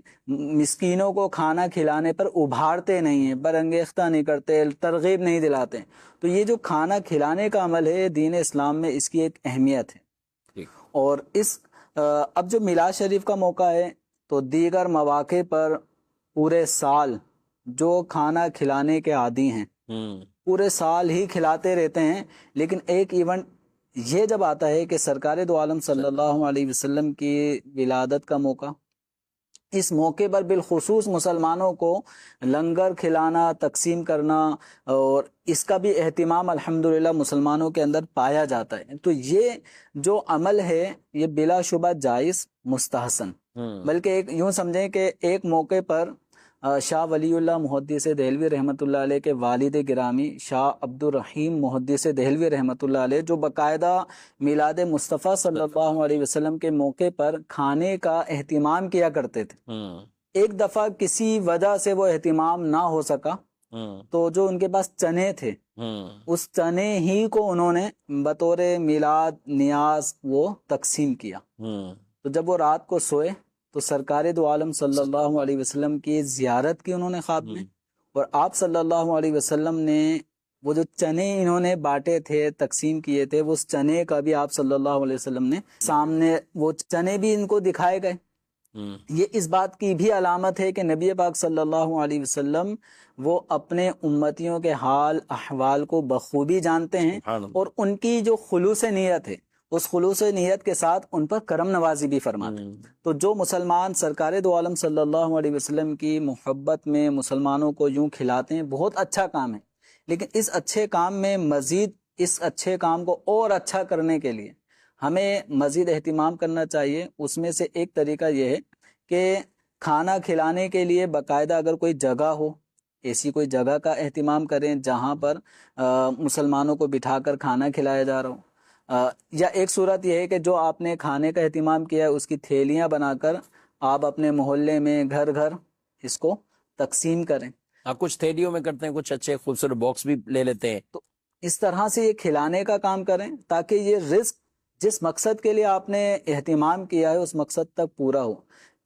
مسکینوں کو کھانا کھلانے پر ابھارتے نہیں ہیں، برانگیختہ نہیں کرتے، ترغیب نہیں دلاتے. تو یہ جو کھانا کھلانے کا عمل ہے دین اسلام میں اس کی ایک اہمیت ہے. اور اس اب جو میلاد شریف کا موقع ہے تو دیگر مواقع پر پورے سال جو کھانا کھلانے کے عادی ہیں پورے سال ہی کھلاتے رہتے ہیں، لیکن ایک ایونٹ یہ جب آتا ہے کہ سرکار دو عالم صلی اللہ علیہ وسلم کی ولادت کا موقع، اس موقع پر بالخصوص مسلمانوں کو لنگر کھلانا، تقسیم کرنا، اور اس کا بھی اہتمام الحمدللہ مسلمانوں کے اندر پایا جاتا ہے. تو یہ جو عمل ہے یہ بلا شبہ جائز، مستحسن، بلکہ ایک یوں سمجھیں کہ ایک موقع پر شاہ ولی اللہ محدث دہلوی رحمۃ اللہ علیہ کے والد گرامی شاہ عبد الرحیم محدث دہلوی رحمۃ اللہ علیہ، جو باقاعدہ میلاد مصطفیٰ صلی اللہ علیہ وسلم کے موقع پر کھانے کا اہتمام کیا کرتے تھے. ایک دفعہ کسی وجہ سے وہ اہتمام نہ ہو سکا تو جو ان کے پاس چنے تھے اس چنے ہی کو انہوں نے بطور میلاد نیاز وہ تقسیم کیا. تو جب وہ رات کو سوئے تو سرکار دو عالم صلی اللہ علیہ وسلم کی زیارت کی انہوں نے خواب میں، اور آپ صلی اللہ علیہ وسلم نے وہ جو چنے انہوں نے بانٹے تھے، تقسیم کیے تھے، وہ اس چنے کا بھی آپ صلی اللہ علیہ وسلم نے سامنے وہ چنے بھی ان کو دکھائے گئے. یہ اس بات کی بھی علامت ہے کہ نبی پاک صلی اللہ علیہ وسلم وہ اپنے امتیوں کے حال احوال کو بخوبی جانتے ہیں، اور ان کی جو خلوص نیت ہے اس خلوص نیت کے ساتھ ان پر کرم نوازی بھی فرماتے ہیں. تو جو مسلمان سرکار دو عالم صلی اللہ علیہ وسلم کی محبت میں مسلمانوں کو یوں کھلاتے ہیں، بہت اچھا کام ہے. لیکن اس اچھے کام میں مزید اس اچھے کام کو اور اچھا کرنے کے لیے ہمیں مزید اہتمام کرنا چاہیے. اس میں سے ایک طریقہ یہ ہے کہ کھانا کھلانے کے لیے باقاعدہ اگر کوئی جگہ ہو، ایسی کوئی جگہ کا اہتمام کریں جہاں پر مسلمانوں کو بٹھا کر کھانا کھلایا جا رہا ہو. یا ایک صورت یہ ہے کہ جو آپ نے کھانے کا اہتمام کیا ہے اس کی تھیلیاں بنا کر آپ اپنے محلے میں گھر گھر اس کو تقسیم کریں. کچھ تھیلیوں میں کرتے ہیں، کچھ اچھے خوبصورت باکس بھی لے لیتے ہیں. تو اس طرح سے یہ کھلانے کا کام کریں تاکہ یہ رزق جس مقصد کے لیے آپ نے اہتمام کیا ہے اس مقصد تک پورا ہو.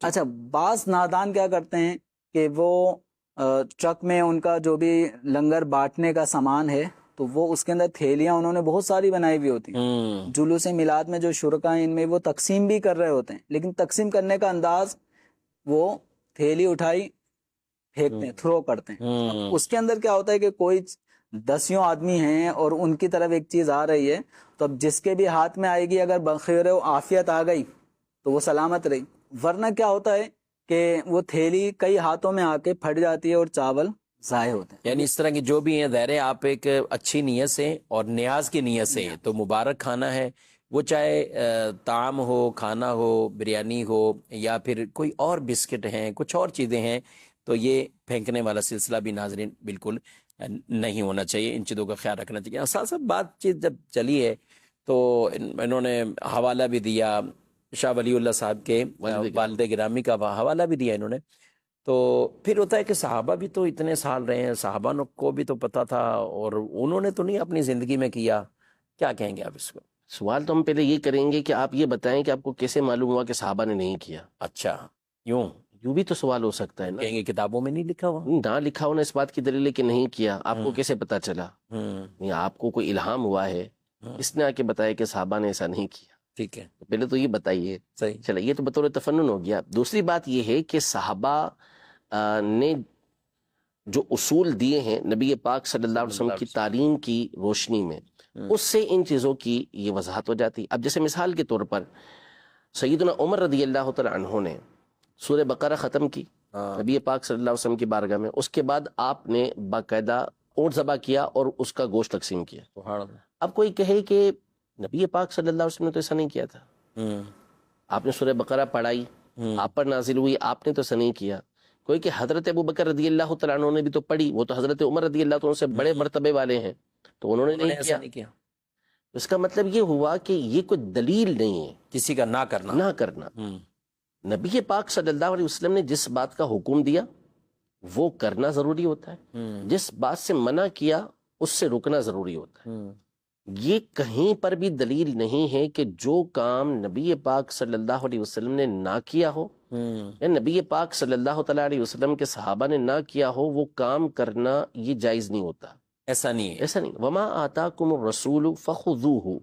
اچھا، بعض نادان کیا کرتے ہیں کہ وہ ٹرک میں ان کا جو بھی لنگر بانٹنے کا سامان ہے تو وہ اس کے اندر تھیلیاں انہوں نے بہت ساری بنائی ہوئی ہوتی ہیں. جلوس میلاد میں جو شرکا ہیں ان میں وہ تقسیم بھی کر رہے ہوتے ہیں، لیکن تقسیم کرنے کا انداز وہ تھیلی اٹھائی پھینکتے ہیں، تھرو کرتے ہیں. اس کے اندر کیا ہوتا ہے کہ کوئی 10 آدمی ہیں اور ان کی طرف ایک چیز آ رہی ہے تو اب جس کے بھی ہاتھ میں آئے گی اگر بخیر و عافیت آ گئی تو وہ سلامت رہی، ورنہ کیا ہوتا ہے کہ وہ تھیلی کئی ہاتھوں میں آ کے پھٹ جاتی ہے اور چاول ضائع ہوتے ہیں. یعنی اس طرح کی جو بھی ہیں، ظاہر ہے آپ ایک اچھی نیت سے اور نیاز کی نیت سے تو مبارک کھانا ہے، وہ چاہے طعام ہو، کھانا ہو، بریانی ہو، یا پھر کوئی اور بسکٹ ہیں، کچھ اور چیزیں ہیں، تو یہ پھینکنے والا سلسلہ بھی ناظرین بالکل نہیں ہونا چاہیے. ان چیزوں کا خیال رکھنا چاہیے. ساتھ ساتھ بات چیز جب چلی ہے تو انہوں نے حوالہ بھی دیا، شاہ ولی اللہ صاحب کے والد گرامی کا حوالہ بھی دیا انہوں نے. تو پھر ہوتا ہے کہ صحابہ بھی تو اتنے سال رہے ہیں، صحابہ کو بھی تو پتہ تھا اور انہوں نے تو نہیں اپنی زندگی میں کیا. کیا کہیں گے آپ اس کو؟ سوال تو ہم پہلے یہ کریں گے کہ آپ یہ بتائیں کہ آپ کو کیسے معلوم ہوا کہ صحابہ نے نہیں کیا. اچھا، یوں بھی تو سوال ہو سکتا ہے نا. کہیں گے کتابوں میں نہیں لکھا ہوا. نہ لکھا ہونا اس بات کی دلیل ہے کہ نہیں کیا. آپ کو کیسے پتا چلا؟ یا آپ کو کوئی الہام ہوا ہے، اس نے آ کے بتایا کہ صحابہ نے ایسا نہیں کیا. ٹھیک ہے، پہلے تو یہ بتائیے. صحیح. چلے، یہ تو بطور تفنن ہو گیا. دوسری بات یہ ہے کہ صحابہ نے جو اصول دیے ہیں نبی پاک صلی اللہ علیہ وسلم کی تعلیم کی روشنی میں، اس سے ان چیزوں کی یہ وضاحت ہو جاتی. اب جیسے مثال کے طور پر سیدنا عمر رضی اللہ تعالی عنہ نے سورہ بقرہ ختم کی نبی پاک صلی اللہ علیہ وسلم کی بارگاہ میں. اس کے بعد آپ نے باقاعدہ اونٹ ذبح کیا اور اس کا گوشت تقسیم کیا. اب کوئی کہے کہ نبی پاک صلی اللہ علیہ وسلم نے تو ایسا نہیں کیا تھا. آپ نے سورہ بقرہ پڑھائی، آپ پر نازل ہوئی، آپ نے تو ایسا نہیں کیا. کوئی کہ حضرت ابو بکر رضی اللہ تعالیٰ عنہ نے بھی تو پڑھی، وہ تو حضرت عمر رضی اللہ تعالیٰ عنہ سے بڑے مرتبے والے ہیں، تو انہوں نے نہیں کیا. اس کا مطلب یہ ہوا کہ یہ کوئی دلیل نہیں ہے کسی کا نہ کرنا. نبی پاک صلی اللہ علیہ وسلم نے جس بات کا حکم دیا وہ کرنا ضروری ہوتا ہے، جس بات سے منع کیا اس سے رکنا ضروری ہوتا ہے. یہ کہیں پر بھی دلیل نہیں ہے کہ جو کام نبی پاک صلی اللہ علیہ وسلم نے نہ کیا ہو یا نبی پاک صلی اللہ تعالیٰ علیہ وسلم کے صحابہ نے نہ کیا ہو، وہ کام کرنا یہ جائز نہیں ہوتا. ایسا نہیں. وما آتاکم الرسول فخذوہ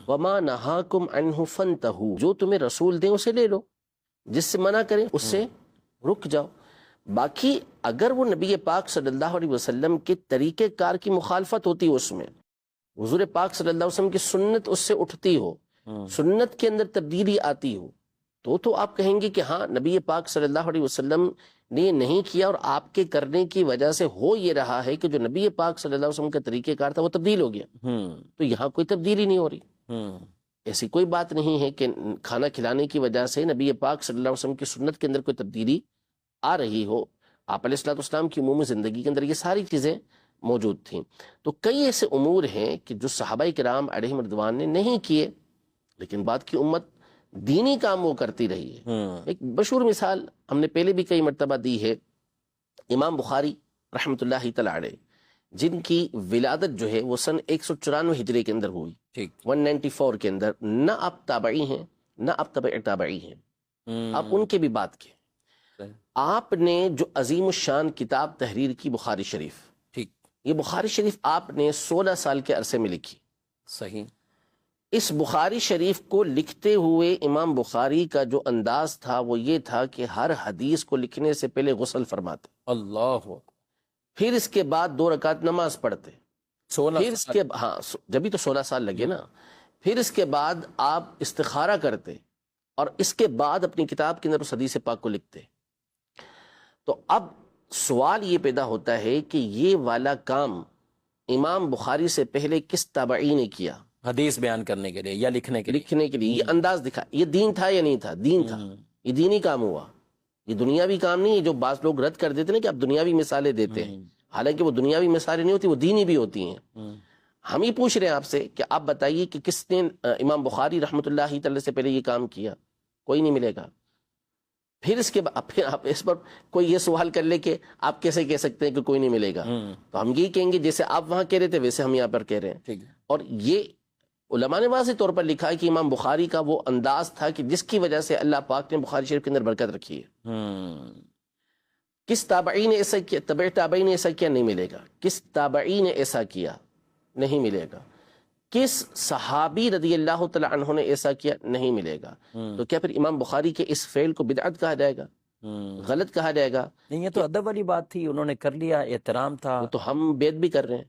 وما نہاکم عنہ فانتہوا. جو تمہیں رسول دیں اسے لے لو، جس سے منع کریں اس سے رک جاؤ. باقی اگر وہ نبی پاک صلی اللہ علیہ وسلم کے طریقہ کار کی مخالفت ہوتی ہے، اس میں حضور پاک صلی اللہ علیہ وسلم کی سنت اس سے اٹھتی ہو، سنت کے اندر تبدیلی آتی ہو، تو آپ کہیں گے کہ ہاں نبی پاک صلی اللہ علیہ وسلم نے یہ نہیں کیا اور آپ کے کرنے کی وجہ سے ہو یہ رہا ہے کہ جو نبی پاک صلی اللہ علیہ وسلم کا طریقہ کار تھا وہ تبدیل ہو گیا. تو یہاں کوئی تبدیلی نہیں ہو رہی. ایسی کوئی بات نہیں ہے کہ کھانا کھلانے کی وجہ سے نبی پاک صلی اللہ علیہ وسلم کی سنت کے اندر کوئی تبدیلی آ رہی ہو. آپ علیہ الصلوۃ والسلام کی عمومی زندگی کے اندر یہ ساری چیزیں موجود تھیں. تو کئی ایسے امور ہیں کہ جو صحابہ کرام علیہم رضوان نے نہیں کیے، لیکن بعد کی امت دینی کام وہ کرتی رہی ہے. ایک مشہور مثال ہم نے پہلے بھی کئی مرتبہ دی ہے. امام بخاری رحمۃ اللہ تعالی علیہ، جن کی ولادت جو ہے وہ سن 194 ہجری کے اندر ہوئی، 194 کے اندر. نہ آپ تابعی ہیں نہ آپ تبع تابعی ہیں، آپ ان کے بھی بات کے. آپ نے جو عظیم الشان کتاب تحریر کی بخاری شریف، یہ بخاری شریف آپ نے 16 سال کے عرصے میں لکھی. صحیح. اس بخاری شریف کو لکھتے ہوئے امام بخاری کا جو انداز تھا وہ یہ تھا کہ ہر حدیث کو لکھنے سے پہلے غسل فرماتے، اللہ، پھر اس کے بعد 2 رکعت نماز پڑھتے. پھر اس کے ہاں جبھی تو 16 سال لگے نا. پھر اس کے بعد آپ استخارہ کرتے اور اس کے بعد اپنی کتاب کے اندر اس حدیث پاک کو لکھتے. تو اب سوال یہ پیدا ہوتا ہے کہ یہ والا کام امام بخاری سے پہلے کس تابعی نے کیا؟ حدیث بیان کرنے کے لیے یا لکھنے کے لیے یہ انداز دکھا. یہ دین تھا یا نہیں تھا؟ دین تھا. یہ دینی کام ہوا، یہ دنیاوی کام نہیں ہے. جو بعض لوگ رد کر دیتے نا کہ آپ دنیاوی مثالیں دیتے ہیں، حالانکہ وہ دنیاوی مثالیں نہیں ہوتی، وہ دینی بھی ہوتی ہیں. ہم ہی پوچھ رہے ہیں آپ سے کہ آپ بتائیے کہ کس نے امام بخاری رحمۃ اللہ تعالی سے پہلے یہ کام کیا؟ کوئی نہیں ملے گا. پھر اس کے بعد پھر آپ اس پر کوئی یہ سوال کر لے کہ آپ کیسے کہہ سکتے ہیں کہ کوئی نہیں ملے گا؟ تو ہم یہی کہیں گے جیسے آپ وہاں کہہ رہے تھے ویسے ہم یہاں پر کہہ رہے ہیں. اور یہ علماء نے واضح طور پر لکھا ہے کہ امام بخاری کا وہ انداز تھا کہ جس کی وجہ سے اللہ پاک نے بخاری شریف کے اندر برکت رکھی ہے. کس تابعی نے ایسا کیا؟ تبع تابعی نے ایسا کیا؟ نہیں ملے گا. کس تابعی نے ایسا کیا؟ نہیں ملے گا. کس صحابی رضی اللہ تعالی عنہ نے ایسا کیا؟ نہیں ملے گا. تو کیا پھر امام بخاری کے اس فعل کو بدعت کہا جائے گا؟ غلط کہا جائے گا؟ نہیں، یہ تو ادب والی بات تھی، انہوں نے کر لیا، احترام تھا. تو ہم بیعت بھی کر رہے ہیں،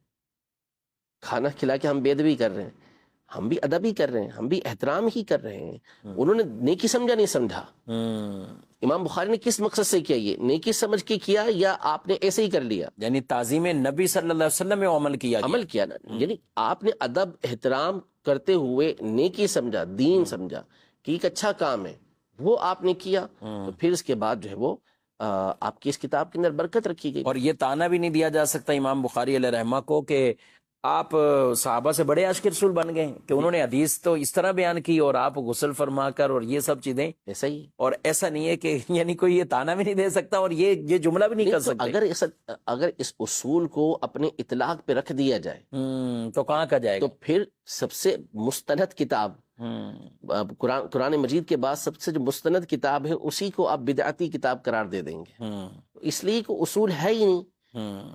کھانا کھلا کے ہم بیعت بھی کر رہے ہیں، ہم بھی ادب ہی کر رہے ہیں، ہم بھی احترام ہی کر رہے ہیں. انہوں نے نیکی سمجھا نہیں سمجھا؟ امام بخاری نے کس مقصد سے کیا؟ یہ نیکی سمجھ کے کیا یا آپ نے ایسے ہی کر لیا؟ یعنی تعظیم نبی صلی اللہ علیہ وسلم میں عمل کیا نا. یعنی آپ نے ادب احترام کرتے ہوئے نیکی سمجھا، دین سمجھا کہ ایک اچھا کام ہے، وہ آپ نے کیا. تو پھر اس کے بعد جو ہے وہ آپ کی اس کتاب کے اندر برکت رکھی گئی. اور یہ تانا بھی نہیں دیا جا سکتا امام بخاری علیہ رحمہ کو کہ آپ صحابہ سے بڑے عاشق رسول بن گئے کہ انہوں نے حدیث تو اس طرح بیان کی اور آپ غسل فرما کر اور یہ سب چیزیں ایسا ہی. اور ایسا نہیں ہے کہ یعنی کوئی یہ تانا بھی نہیں دے سکتا اور یہ جملہ بھی نہیں کر سکتے. اگر اس اصول کو اپنے اطلاق پہ رکھ دیا جائے تو کہاں کا جائے گا؟ تو پھر سب سے مستند کتاب قرآن مجید کے بعد سب سے جو مستند کتاب ہے اسی کو آپ بدعتی کتاب قرار دے دیں گے. اس لیے کہ اصول ہے ہی نہیں.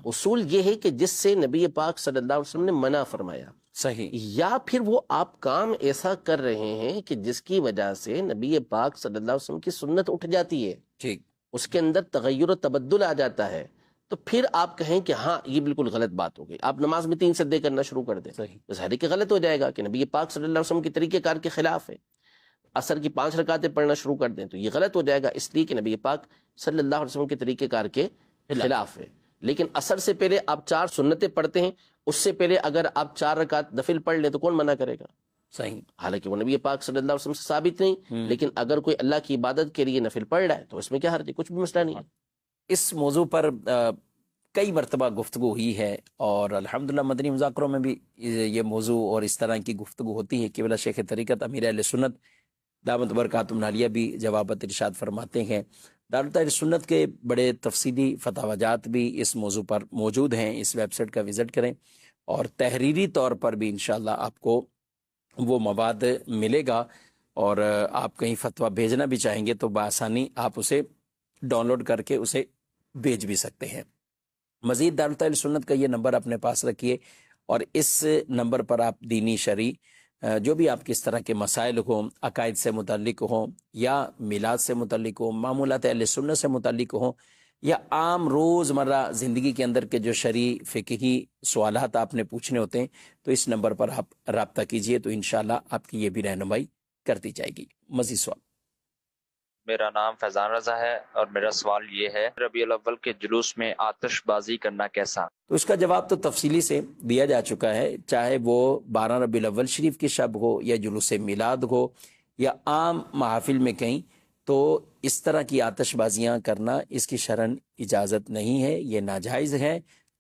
اصول یہ ہے کہ جس سے نبی پاک صلی اللہ علیہ وسلم نے منع فرمایا. صحیح. یا پھر وہ آپ کام ایسا کر رہے ہیں کہ جس کی وجہ سے نبی پاک صلی اللہ علیہ وسلم کی سنت اٹھ جاتی ہے. ٹھیک. اس کے اندر تغیر و تبدل آ جاتا ہے. تو پھر آپ کہیں کہ ہاں یہ بالکل غلط بات ہو گئی. آپ نماز میں 3 سجدے کرنا شروع کر دیں تو ظاہر کہ غلط ہو جائے گا کہ نبی پاک صلی اللہ علیہ وسلم کے طریقہ کار کے خلاف ہے. عصر کی 5 رکعتیں پڑھنا شروع کر دیں تو یہ غلط ہو جائے گا اس لیے کہ نبی پاک صلی اللہ علیہ وسلم کے طریقہ کار کے خلاف ہے. لیکن عصر سے پہلے آپ 4 سنتیں پڑھتے ہیں، اس سے پہلے اگر آپ 4 رکعت نفل پڑھ لیں تو کون منع کرے گا؟ صحیح. حالانکہ وہ نبی پاک صلی اللہ علیہ وسلم سے ثابت نہیں، لیکن اگر کوئی اللہ کی عبادت کے لیے نفل پڑھ رہا ہے تو اس میں کیا حرج ہے؟ کچھ بھی مسئلہ نہیں ہے. اس موضوع پر کئی مرتبہ گفتگو ہوئی ہے اور الحمدللہ مدنی مذاکروں میں بھی یہ موضوع اور اس طرح کی گفتگو ہوتی ہے. قبلہ شیخ طریقت امیر اہل سنت دامت برکاتہم العالیہ بھی جوابات ارشاد فرماتے ہیں. دارالحکومت اہل سنت کے بڑے تفصیلی فتاوی جات بھی اس موضوع پر موجود ہیں. اس ویب سائٹ کا وزٹ کریں اور تحریری طور پر بھی انشاءاللہ آپ کو وہ مواد ملے گا اور آپ کہیں فتویٰ بھیجنا بھی چاہیں گے تو بآسانی آپ اسے ڈاؤن لوڈ کر کے اسے بھیج بھی سکتے ہیں. مزید دارالحکومت اہل سنت کا یہ نمبر اپنے پاس رکھیے اور اس نمبر پر آپ دینی شرعی جو بھی آپ کس طرح کے مسائل ہوں، عقائد سے متعلق ہوں یا میلاد سے متعلق ہوں، معمولات اہل سنت سے متعلق ہوں یا عام روزمرہ زندگی کے اندر کے جو شرعی فقہی سوالات آپ نے پوچھنے ہوتے ہیں تو اس نمبر پر آپ رابطہ کیجئے تو انشاءاللہ آپ کی یہ بھی رہنمائی کرتی جائے گی. مزید سوال. میرا نام فیضان رضا ہے اور میرا سوال یہ ہے ربیع الاول کے جلوس میں آتش بازی کرنا کیسا؟ تو اس کا جواب تو تفصیلی سے دیا جا چکا ہے. چاہے وہ 12 ربیع الاول شریف کی شب ہو یا جلوس میلاد ہو یا عام محافل میں کہیں، تو اس طرح کی آتش بازیاں کرنا اس کی شرعاً اجازت نہیں ہے، یہ ناجائز ہے.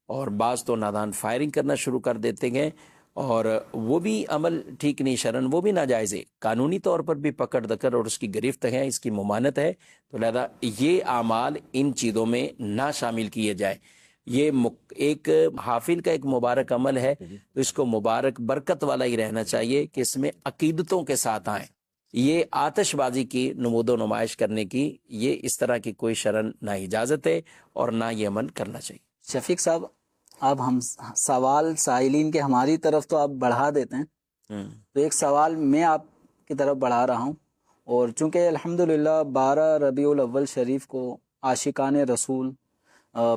اور بعض تو نادان فائرنگ کرنا شروع کر دیتے ہیں اور وہ بھی عمل ٹھیک نہیں، شرعاً وہ بھی ناجائز ہے. قانونی طور پر بھی پکڑ دکڑ اور اس کی گرفت ہے، اس کی ممانت ہے. تو لہذا یہ اعمال ان چیزوں میں نہ شامل کیے جائیں. یہ ایک حافل کا ایک مبارک عمل ہے تو اس کو مبارک برکت والا ہی رہنا چاہیے کہ اس میں عقیدتوں کے ساتھ آئیں. یہ آتش بازی کی نمود و نمائش کرنے کی یہ اس طرح کی کوئی شرعاً نہ اجازت ہے اور نہ یہ عمل کرنا چاہیے. شفیق صاحب، اب ہم سوال سائلین کے ہماری طرف تو آپ بڑھا دیتے ہیں، تو ایک سوال میں آپ کی طرف بڑھا رہا ہوں. اور چونکہ الحمدللہ 12 ربیع الاول شریف کو عاشقان رسول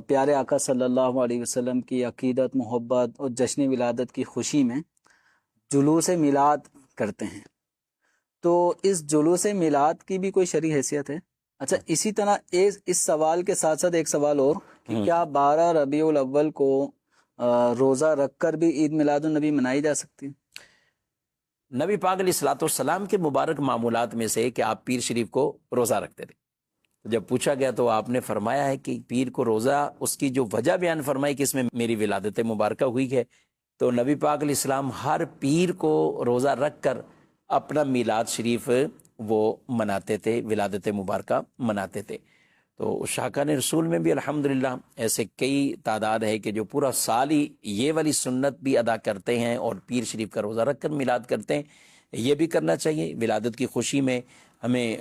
پیارے آقا صلی اللہ علیہ وسلم کی عقیدت، محبت اور جشن ولادت کی خوشی میں جلوس میلاد کرتے ہیں، تو اس جلوس میلاد کی بھی کوئی شرعی حیثیت ہے؟ اچھا، اسی طرح اس سوال کے ساتھ ساتھ ایک سوال اور کہ کیا 12 ربیع الاول کو روزہ رکھ کر بھی عید میلاد النبی منائی جا سکتی ہے؟ نبی پاک علیہ الصلوۃ والسلام کے مبارک معمولات میں سے کہ آپ پیر شریف کو روزہ رکھتے تھے. جب پوچھا گیا تو آپ نے فرمایا ہے کہ پیر کو روزہ، اس کی جو وجہ بیان فرمائی کہ اس میں میری ولادت مبارکہ ہوئی ہے، تو نبی پاک علیہ السلام ہر پیر کو روزہ رکھ کر اپنا میلاد شریف وہ مناتے تھے، ولادت مبارکہ مناتے تھے. تو شاہکان رسول میں بھی الحمدللہ ایسے کئی تعداد ہے کہ جو پورا سال ہی یہ والی سنت بھی ادا کرتے ہیں اور پیر شریف کا روزہ رکھ کر میلاد کرتے ہیں. یہ بھی کرنا چاہیے. ولادت کی خوشی میں ہمیں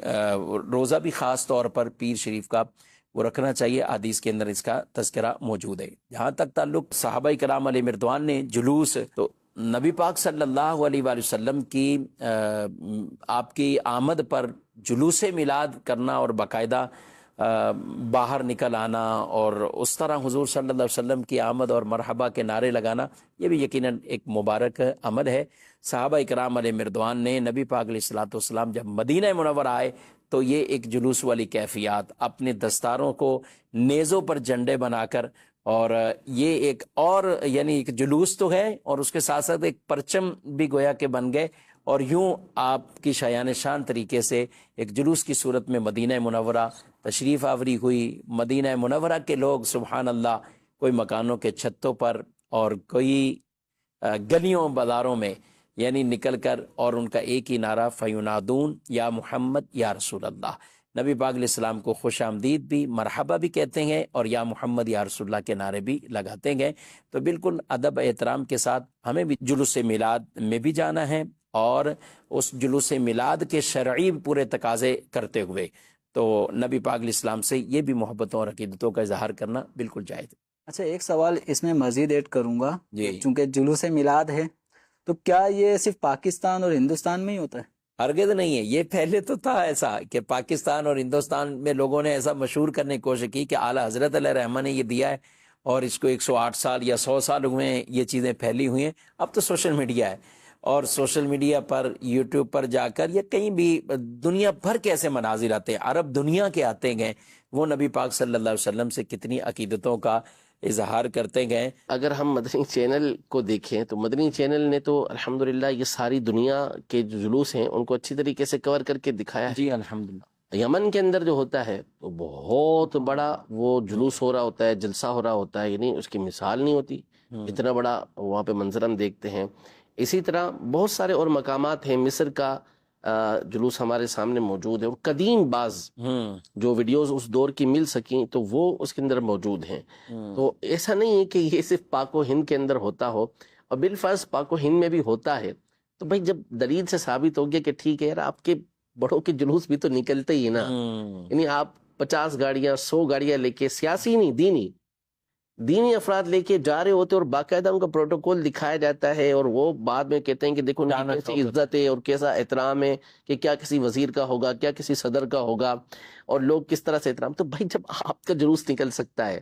روزہ بھی خاص طور پر پیر شریف کا وہ رکھنا چاہیے. حدیث کے اندر اس کا تذکرہ موجود ہے. جہاں تک تعلق صحابہ کرام علیہ مردوان نے جلوس، تو نبی پاک صلی اللہ علیہ وآلہ وسلم کی آپ کی آمد پر جلوس میلاد کرنا اور باقاعدہ باہر نکل آنا اور اس طرح حضور صلی اللہ علیہ وسلم کی آمد اور مرحبا کے نعرے لگانا، یہ بھی یقیناً ایک مبارک عمل ہے. صحابہ کرام علیہ مردوان نے نبی پاک علیہ الصلوۃ والسلام جب مدینہ منورہ آئے تو یہ ایک جلوس والی کیفیات، اپنے دستاروں کو نیزوں پر جھنڈے بنا کر، اور یہ ایک اور یعنی ایک جلوس تو ہے اور اس کے ساتھ ساتھ ایک پرچم بھی گویا کہ بن گئے، اور یوں آپ کی شایان شان طریقے سے ایک جلوس کی صورت میں مدینہ منورہ تشریف آوری ہوئی. مدینہ منورہ کے لوگ سبحان اللہ کوئی مکانوں کے چھتوں پر اور کوئی گلیوں بازاروں میں یعنی نکل کر اور ان کا ایک ہی نعرہ فینادون یا محمد یا رسول اللہ، نبی پاک علیہ السلام کو خوش آمدید بھی، مرحبا بھی کہتے ہیں اور یا محمد یا رسول اللہ کے نعرے بھی لگاتے ہیں۔ تو بالکل ادب احترام کے ساتھ ہمیں بھی جلوس میلاد میں بھی جانا ہے، اور اس جلوس میلاد کے شرعی پورے تقاضے کرتے ہوئے تو نبی پاک علیہ السلام سے یہ بھی محبتوں اور عقیدتوں کا اظہار کرنا بالکل جائز ہے۔ اچھا، ایک سوال اس میں مزید ایڈ کروں گا، جی، چونکہ جلوس میلاد ہے تو کیا یہ صرف پاکستان اور ہندوستان میں ہی ہوتا ہے؟ ہرگز نہیں ہے، یہ پہلے تو تھا ایسا کہ پاکستان اور ہندوستان میں لوگوں نے ایسا مشہور کرنے کی کوشش کی کہ اعلیٰ حضرت علیہ رحمہ نے یہ دیا ہے اور اس کو 108 سال یا 100 سال ہوئے ہیں یہ چیزیں پھیلی ہوئی ہیں۔ اب تو سوشل میڈیا ہے، اور سوشل میڈیا پر یوٹیوب پر جا کر یا کہیں بھی دنیا بھر کے ایسے مناظر آتے ہیں، عرب دنیا کے آتے گئے، وہ نبی پاک صلی اللہ علیہ وسلم سے کتنی عقیدتوں کا اظہار کرتے گئے۔ اگر ہم مدنی چینل کو دیکھیں تو مدنی چینل نے تو الحمدللہ یہ ساری دنیا کے جو جلوس ہیں ان کو اچھی طریقے سے کور کر کے دکھایا ہے۔ جی الحمدللہ۔ یمن کے اندر جو ہوتا ہے تو بہت بڑا وہ جلوس ہو رہا ہوتا ہے، جلسہ ہو رہا ہوتا ہے، یعنی اس کی مثال نہیں ہوتی، اتنا بڑا وہاں پہ منظر ہم دیکھتے ہیں۔ اسی طرح بہت سارے اور مقامات ہیں، مصر کا جلوس ہمارے سامنے موجود ہے، اور قدیم بعض جو ویڈیوز اس دور کی مل سکیں تو وہ اس کے اندر موجود ہیں۔ تو ایسا نہیں ہے کہ یہ صرف پاک و ہند کے اندر ہوتا ہو، اور بالفرض پاک و ہند میں بھی ہوتا ہے تو بھائی جب دلیل سے ثابت ہو گیا کہ ٹھیک ہے یار آپ کے بڑوں کے جلوس بھی تو نکلتے ہی نا، یعنی آپ 50 گاڑیاں 100 گاڑیاں لے کے، سیاسی نہیں دینی افراد لے کے جا رہے ہوتے، اور باقاعدہ ان کا پروٹوکول دکھایا جاتا ہے، اور وہ بعد میں کہتے ہیں کہ دیکھو ان کی کیسی عزت ہے اور کیسا احترام ہے، کہ کیا کسی وزیر کا ہوگا، کیا کسی صدر کا ہوگا، اور لوگ کس طرح سے احترام۔ تو بھائی جب آپ کا جلوس نکل سکتا ہے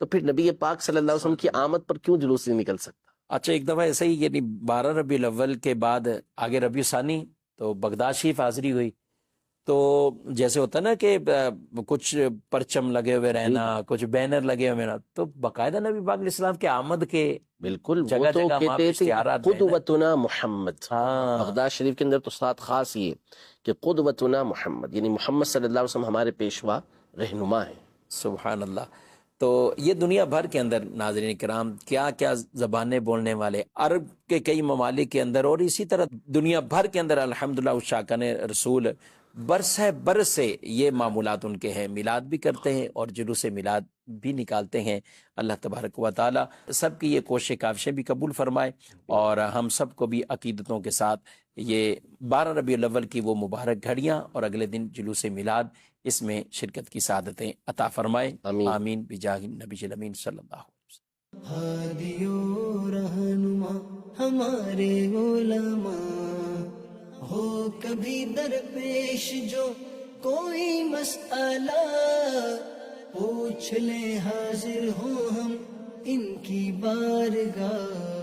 تو پھر نبی پاک صلی اللہ علیہ وسلم کی آمد پر کیوں جلوس نہیں نکل سکتا؟ اچھا، ایک دفعہ ایسے ہی یعنی 12 ربیع الاول کے بعد آگے ربیع ثانی تو بغداد شریف حاضری ہوئی، تو جیسے ہوتا نا کہ کچھ پرچم لگے ہوئے رہنا، کچھ بینر لگے ہوئے رہنا، تو باقاعدہ نبی پاک علیہ السلام کے آمد کے بالکل وہ جگہ تو جگہ وہاں کہتے پہ تھے اشتہارات ہیں نا۔ قدوتنا محمد، ہاں، بغداد شریف کے اندر تو ساتھ خاص یہ کہ قدوتنا محمد، یعنی محمد صلی اللہ علیہ وسلم ہمارے پیشوا رہنما ہیں۔ سبحان اللہ۔ تو یہ دنیا بھر کے اندر ناظرین کرام کیا کیا زبانیں بولنے والے عرب کے کئی ممالک کے اندر، اور اسی طرح دنیا بھر کے اندر الحمدللہ عشاقان رسول برس ہے برس سے یہ معمولات ان کے ہیں، میلاد بھی کرتے ہیں اور جلوس میلاد بھی نکالتے ہیں۔ اللہ تبارک و تعالی سب کی یہ کوشش کاوشیں بھی قبول فرمائے، اور ہم سب کو بھی عقیدتوں کے ساتھ یہ 12 ربیع الاول کی وہ مبارک گھڑیاں اور اگلے دن جلوس میلاد، اس میں شرکت کی سعادتیں عطا فرمائے۔ آمین۔ آمین بجاہ نبی الامین صلی اللہ علیہ وسلم۔ ہادی و رہنما ہمارے علماء، ہو کبھی درپیش جو کوئی مسئلہ، پوچھ لیں حاضر ہوں ہم ان کی بارگاہ۔